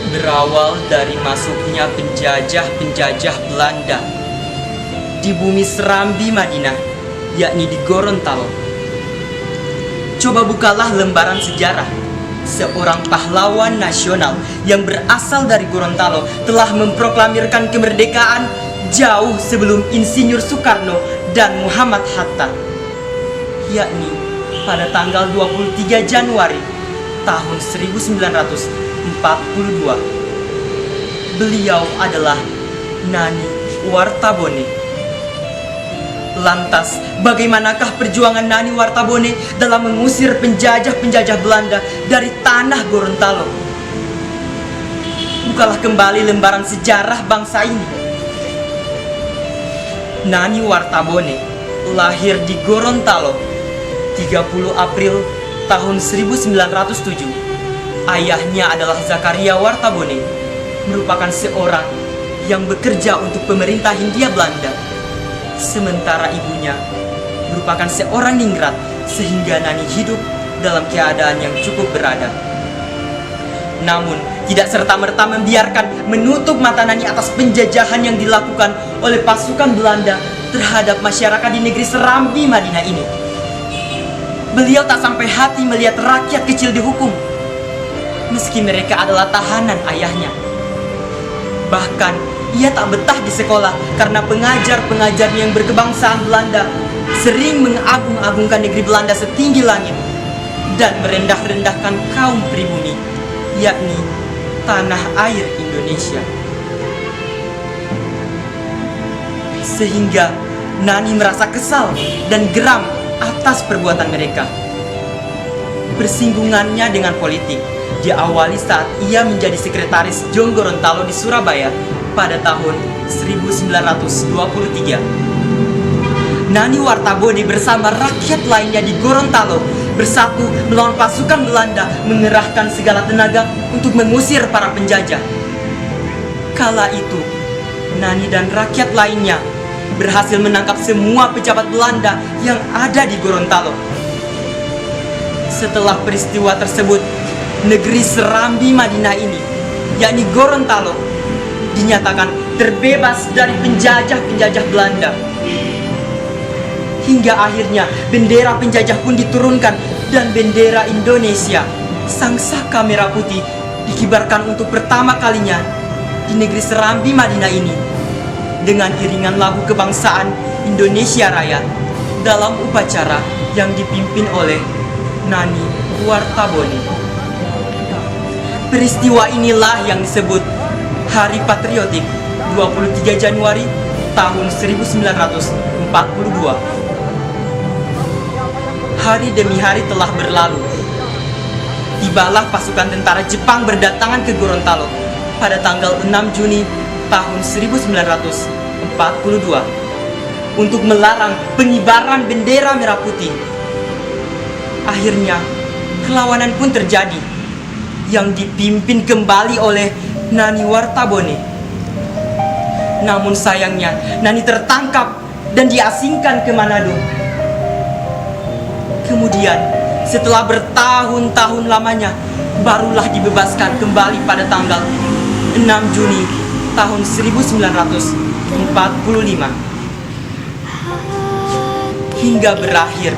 Berawal dari masuknya penjajah-penjajah Belanda di bumi Serambi Madinah, yakni di Gorontalo. Coba bukalah lembaran sejarah. Seorang pahlawan nasional yang berasal dari Gorontalo telah memproklamirkan kemerdekaan jauh sebelum Insinyur Soekarno dan Muhammad Hatta, yakni pada tanggal 23 Januari tahun 1942. Beliau adalah Nani Wartabone. Lantas, bagaimanakah perjuangan Nani Wartabone dalam mengusir penjajah-penjajah Belanda dari tanah Gorontalo? Bukalah kembali lembaran sejarah bangsa ini. Nani Wartabone lahir di Gorontalo 30 April tahun 1907. Ayahnya adalah Zakaria Wartabone, merupakan seorang yang bekerja untuk pemerintah Hindia Belanda. Sementara ibunya merupakan seorang ningrat, sehingga Nani hidup dalam keadaan yang cukup berada. Namun, tidak serta-merta membiarkan menutup mata Nani atas penjajahan yang dilakukan oleh pasukan Belanda terhadap masyarakat di negeri Serambi Madinah ini. Beliau tak sampai hati melihat rakyat kecil dihukum, meski mereka adalah tahanan ayahnya. Bahkan, ia tak betah di sekolah karena pengajar-pengajarnya yang berkebangsaan Belanda sering mengagung-agungkan negeri Belanda setinggi langit dan merendah-rendahkan kaum pribumi, yakni tanah air Indonesia. Sehingga Nani merasa kesal dan geram atas perbuatan mereka. Persinggungannya dengan politik diawali saat ia menjadi sekretaris Jong Gorontalo di Surabaya pada tahun 1923. Nani Wartabone bersama rakyat lainnya di Gorontalo bersatu melawan pasukan Belanda, mengerahkan segala tenaga untuk mengusir para penjajah. Kala itu, Nani dan rakyat lainnya berhasil menangkap semua pejabat Belanda yang ada di Gorontalo. Setelah peristiwa tersebut, negeri Serambi Madinah ini, yakni Gorontalo, dinyatakan terbebas dari penjajah-penjajah Belanda. Hingga akhirnya bendera penjajah pun diturunkan dan bendera Indonesia, sang saka merah putih, dikibarkan untuk pertama kalinya di negeri Serambi Madinah ini dengan iringan lagu kebangsaan Indonesia Raya dalam upacara yang dipimpin oleh Nani Wartabone. Peristiwa inilah yang disebut Hari Patriotik 23 Januari tahun 1942. Hari demi hari telah berlalu. Tibalah pasukan tentara Jepang berdatangan ke Gorontalo pada tanggal 6 Juni tahun 1942 untuk melarang pengibaran bendera merah putih. Akhirnya, perlawanan pun terjadi yang dipimpin kembali oleh Nani Wartabone. Namun sayangnya, Nani tertangkap dan diasingkan ke Manado. Kemudian, setelah bertahun-tahun lamanya, barulah dibebaskan kembali pada tanggal 6 Juni tahun 1945. Hingga berakhir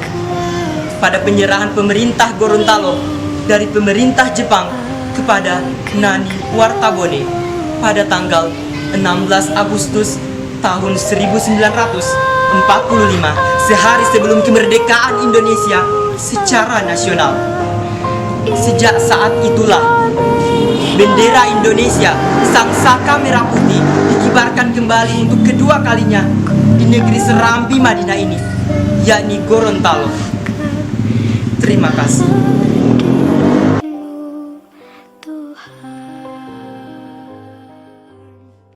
pada penyerahan pemerintah Gorontalo dari pemerintah Jepang kepada Nani Wartabone pada tanggal 16 Agustus tahun 1945, sehari sebelum kemerdekaan Indonesia secara nasional. Sejak saat itulah bendera Indonesia, sang saka merah putih, dikibarkan kembali untuk kedua kalinya di negeri Serambi Madinah ini, yakni Gorontalo. Terima kasih.